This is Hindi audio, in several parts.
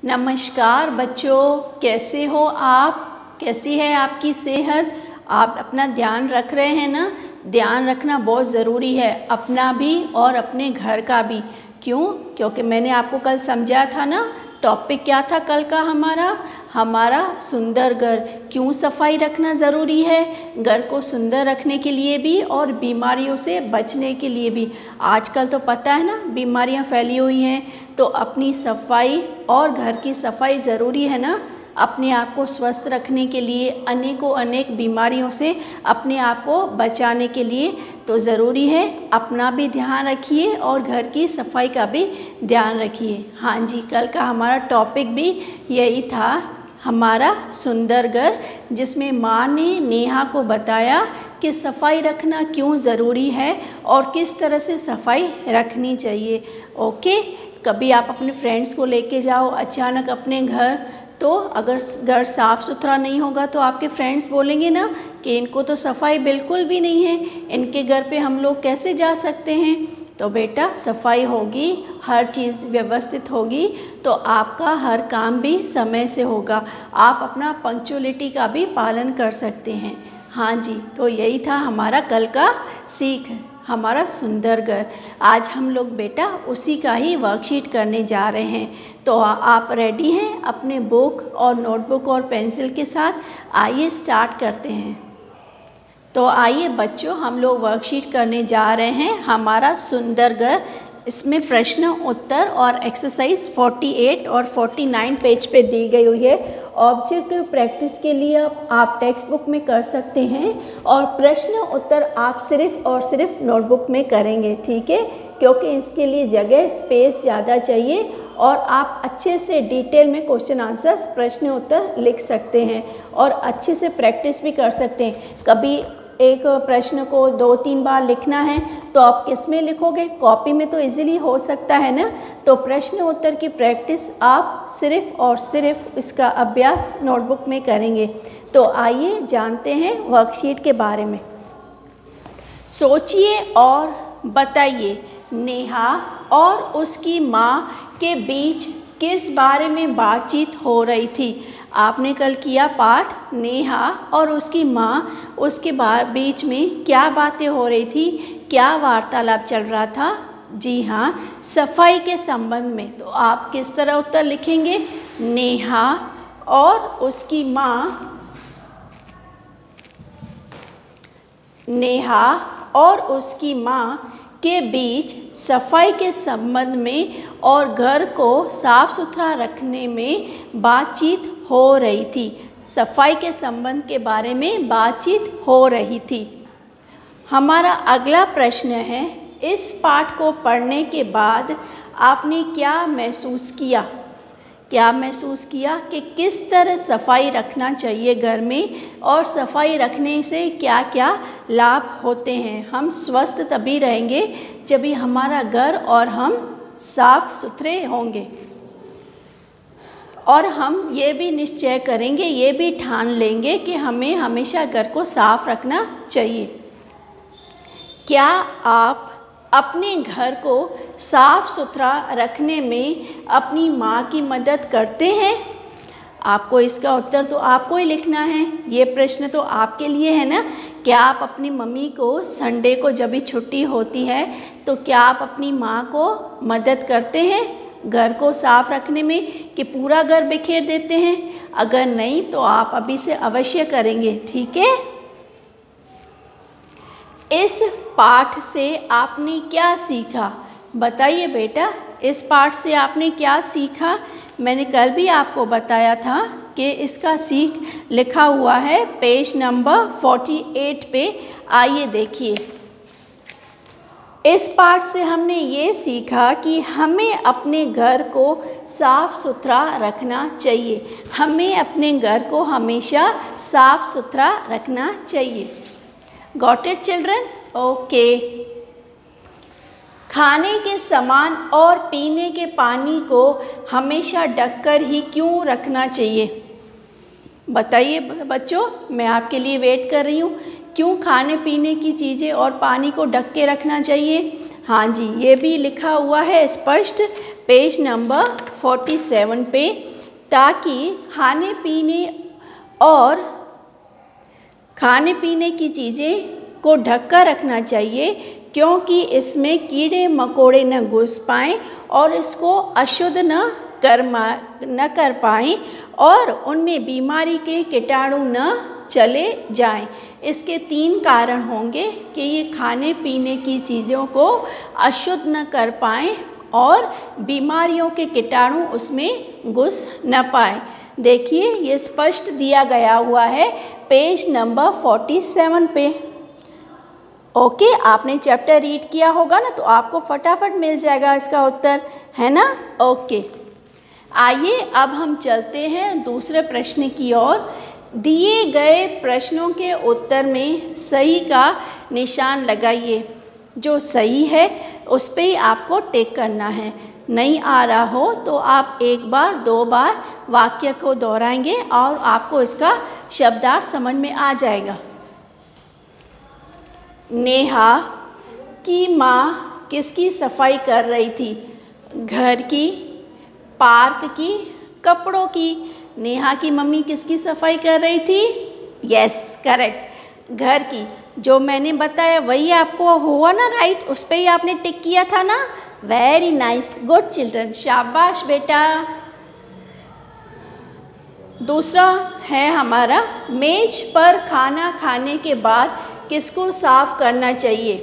नमस्कार बच्चों, कैसे हो आप? कैसी है आपकी सेहत? आप अपना ध्यान रख रहे हैं ना? ध्यान रखना बहुत ज़रूरी है, अपना भी और अपने घर का भी। क्यों? क्योंकि मैंने आपको कल समझाया था ना, टॉपिक क्या था कल का हमारा सुंदर घर। क्यों सफाई रखना ज़रूरी है? घर को सुंदर रखने के लिए भी और बीमारियों से बचने के लिए भी। आजकल तो पता है ना, बीमारियां फैली हुई हैं, तो अपनी सफाई और घर की सफाई ज़रूरी है ना, अपने आप को स्वस्थ रखने के लिए, अनेक बीमारियों से अपने आप को बचाने के लिए। तो ज़रूरी है अपना भी ध्यान रखिए और घर की सफाई का भी ध्यान रखिए। हाँ जी, कल का हमारा टॉपिक भी यही था, हमारा सुंदर घर, जिसमें माँ ने नेहा को बताया कि सफाई रखना क्यों ज़रूरी है और किस तरह से सफाई रखनी चाहिए। ओके, कभी आप अपने फ्रेंड्स को लेके जाओ अचानक अपने घर, तो अगर घर साफ़ सुथरा नहीं होगा तो आपके फ्रेंड्स बोलेंगे ना कि इनको तो सफाई बिल्कुल भी नहीं है, इनके घर पे हम लोग कैसे जा सकते हैं। तो बेटा, सफाई होगी, हर चीज़ व्यवस्थित होगी, तो आपका हर काम भी समय से होगा, आप अपना पंक्चुअलिटी का भी पालन कर सकते हैं। हाँ जी, तो यही था हमारा कल का सीख, हमारा सुंदर घर। आज हम लोग बेटा उसी का ही वर्कशीट करने जा रहे हैं। तो आप रेडी हैं अपने बुक और नोटबुक और पेंसिल के साथ? आइए स्टार्ट करते हैं। तो आइए बच्चों, हम लोग वर्कशीट करने जा रहे हैं, हमारा सुंदर घर। इसमें प्रश्न उत्तर और एक्सरसाइज 48 और 49 पेज पे दी गई हुई है। ऑब्जेक्टिव प्रैक्टिस के लिए आप टेक्स्ट बुक में कर सकते हैं और प्रश्न उत्तर आप सिर्फ और सिर्फ नोटबुक में करेंगे, ठीक है? क्योंकि इसके लिए जगह स्पेस ज़्यादा चाहिए और आप अच्छे से डिटेल में क्वेश्चन आंसर्स प्रश्न उत्तर लिख सकते हैं और अच्छे से प्रैक्टिस भी कर सकते हैं। कभी एक प्रश्न को 2-3 बार लिखना है तो आप किस में लिखोगे? कॉपी में तो इजीली हो सकता है ना। तो प्रश्न उत्तर की प्रैक्टिस आप सिर्फ और सिर्फ इसका अभ्यास नोटबुक में करेंगे। तो आइए जानते हैं वर्कशीट के बारे में। सोचिए और बताइए, नेहा और उसकी माँ के बीच किस बारे में बातचीत हो रही थी? आपने कल किया पाठ, नेहा और उसकी माँ, उसके बीच में क्या बातें हो रही थी, क्या वार्तालाप चल रहा था? जी हाँ, सफाई के संबंध में। तो आप किस तरह उत्तर लिखेंगे? नेहा और उसकी माँ, नेहा और उसकी माँ के बीच सफाई के संबंध में और घर को साफ सुथरा रखने में बातचीत हो रही थी। सफाई के संबंध के बारे में बातचीत हो रही थी। हमारा अगला प्रश्न है, इस पाठ को पढ़ने के बाद आपने क्या महसूस किया? क्या महसूस किया कि किस तरह सफाई रखना चाहिए घर में और सफाई रखने से क्या क्या लाभ होते हैं? हम स्वस्थ तभी रहेंगे जब भी हमारा घर और हम साफ सुथरे होंगे। और हम ये भी निश्चय करेंगे, ये भी ठान लेंगे कि हमें हमेशा घर को साफ रखना चाहिए। क्या आप अपने घर को साफ सुथरा रखने में अपनी माँ की मदद करते हैं? आपको इसका उत्तर तो आपको ही लिखना है, ये प्रश्न तो आपके लिए है ना। क्या आप अपनी मम्मी को संडे को जब भी छुट्टी होती है तो क्या आप अपनी माँ को मदद करते हैं घर को साफ रखने में, कि पूरा घर बिखेर देते हैं? अगर नहीं तो आप अभी से अवश्य करेंगे, ठीक है? इस पाठ से आपने क्या सीखा? बताइए बेटा, इस पाठ से आपने क्या सीखा? मैंने कल भी आपको बताया था कि इसका सीख लिखा हुआ है पेज नंबर 48 पे। आइए देखिए, इस पाठ से हमने ये सीखा कि हमें अपने घर को साफ सुथरा रखना चाहिए। हमें अपने घर को हमेशा साफ सुथरा रखना चाहिए। Got it children? ओके। खाने के सामान और पीने के पानी को हमेशा ढककर ही क्यों रखना चाहिए? बताइए बच्चों, मैं आपके लिए वेट कर रही हूँ। क्यों खाने पीने की चीज़ें और पानी को ढक के रखना चाहिए? हाँ जी, ये भी लिखा हुआ है स्पष्ट पेज नंबर 47 पे। ताकि खाने पीने की चीज़ें को ढक कर रखना चाहिए, क्योंकि इसमें कीड़े मकोड़े न घुस पाएँ और इसको अशुद्ध न कर पाएँ और उनमें बीमारी के कीटाणु न चले जाएं। इसके 3 कारण होंगे कि ये खाने पीने की चीज़ों को अशुद्ध न कर पाएँ और बीमारियों के कीटाणु उसमें घुस न पाएँ। देखिए ये स्पष्ट दिया गया हुआ है पेज नंबर 47 पे। ओके, आपने चैप्टर रीड किया होगा ना, तो आपको फटाफट मिल जाएगा इसका उत्तर, है ना। ओके, आइए अब हम चलते हैं दूसरे प्रश्न की ओर। दिए गए प्रश्नों के उत्तर में सही का निशान लगाइए। जो सही है उस पे ही आपको टिक करना है। नहीं आ रहा हो तो आप 1 बार 2 बार वाक्य को दोहराएंगे और आपको इसका शब्दार्थ समझ में आ जाएगा। नेहा की माँ किसकी सफाई कर रही थी? घर की, पार्क की, कपड़ों की। नेहा की मम्मी किसकी सफाई कर रही थी? यस, करेक्ट, घर की। जो मैंने बताया वही आपको हुआ ना, राइट, उस पर ही आपने टिक किया था ना। वेरी नाइस, गुड चिल्ड्रन, शाबाश बेटा। दूसरा है हमारा, मेज पर खाना खाने के बाद किसको साफ करना चाहिए?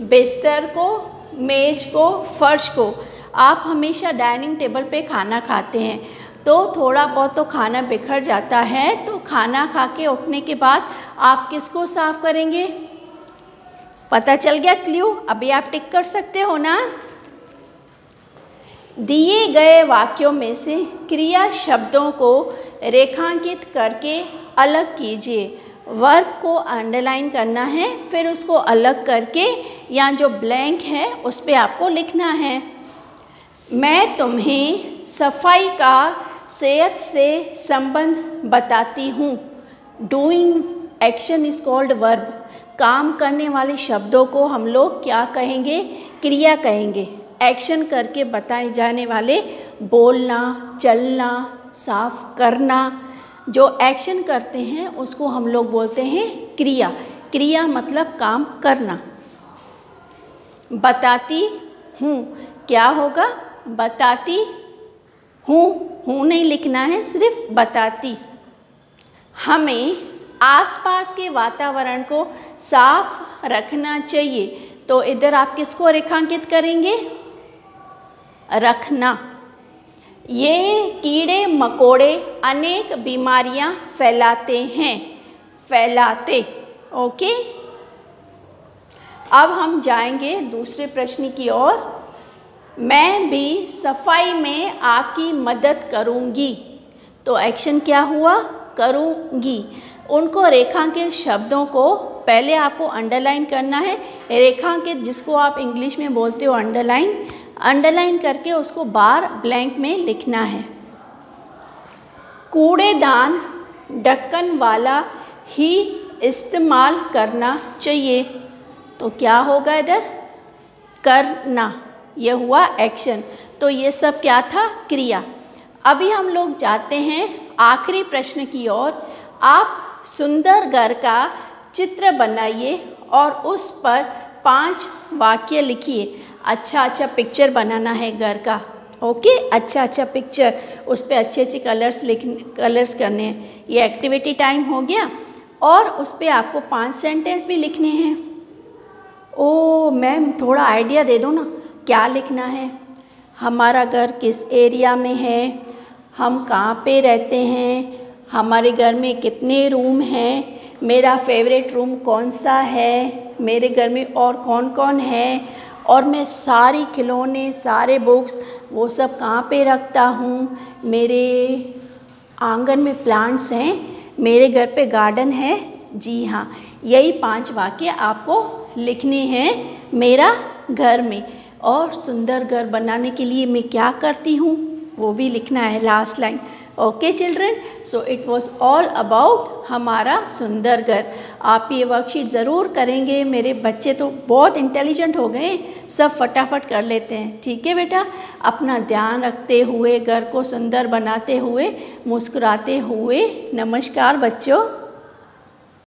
बिस्तर को, मेज को, फर्श को। आप हमेशा डाइनिंग टेबल पे खाना खाते हैं तो थोड़ा बहुत तो खाना बिखर जाता है, तो खाना खा के उठने के बाद आप किसको साफ करेंगे? पता चल गया क्ल्यू? अभी आप टिक कर सकते हो ना। दिए गए वाक्यों में से क्रिया शब्दों को रेखांकित करके अलग कीजिए। वर्ब को अंडरलाइन करना है, फिर उसको अलग करके या जो ब्लैंक है उस पर आपको लिखना है। मैं तुम्हें सफाई का सेहत से संबंध बताती हूँ। Doing action is called verb. काम करने वाले शब्दों को हम लोग क्या कहेंगे? क्रिया कहेंगे। एक्शन करके बताए जाने वाले बोलना, चलना, साफ करना, जो एक्शन करते हैं उसको हम लोग बोलते हैं क्रिया। क्रिया मतलब काम करना। बताती हूँ, क्या होगा? बताती हूँ नहीं लिखना है, सिर्फ बताती। हमें आसपास के वातावरण को साफ रखना चाहिए, तो इधर आप किसको रेखांकित करेंगे? रखना। ये कीड़े मकोड़े अनेक बीमारियां फैलाते हैं। फैलाते, ओके। अब हम जाएंगे दूसरे प्रश्न की ओर। मैं भी सफाई में आपकी मदद करूंगी। तो एक्शन क्या हुआ? करूंगी। उनको रेखांकित शब्दों को पहले आपको अंडरलाइन करना है। रेखांकित जिसको आप इंग्लिश में बोलते हो अंडरलाइन, अंडरलाइन करके उसको बार ब्लैंक में लिखना है। कूड़ेदान ढक्कन वाला ही इस्तेमाल करना चाहिए। तो क्या होगा इधर? करना। यह हुआ एक्शन। तो ये सब क्या था? क्रिया। अभी हम लोग जाते हैं आखिरी प्रश्न की ओर। आप सुंदर घर का चित्र बनाइए और उस पर 5 वाक्य लिखिए। अच्छा पिक्चर बनाना है घर का, ओके। अच्छा पिक्चर, उस पर अच्छे कलर्स करने हैं। ये एक्टिविटी टाइम हो गया। और उस पर आपको 5 सेंटेंस भी लिखने हैं। ओ मैम, थोड़ा आइडिया दे दो ना, क्या लिखना है? हमारा घर किस एरिया में है, हम कहाँ पे रहते हैं, हमारे घर में कितने रूम हैं, मेरा फेवरेट रूम कौन सा है, मेरे घर में और कौन कौन है, और मैं सारी खिलौने, सारे बुक्स वो सब कहाँ पे रखता हूँ, मेरे आंगन में प्लांट्स हैं, मेरे घर पे गार्डन है। जी हाँ, यही 5 वाक्य आपको लिखने हैं मेरा घर में। और सुंदर घर बनाने के लिए मैं क्या करती हूँ वो भी लिखना है, last line. Okay children, so it was all about हमारा सुंदर घर। आप ये वर्कशीट ज़रूर करेंगे। मेरे बच्चे तो बहुत इंटेलिजेंट हो गए, सब फटाफट कर लेते हैं। ठीक है बेटा, अपना ध्यान रखते हुए, घर को सुंदर बनाते हुए, मुस्कुराते हुए। नमस्कार बच्चों।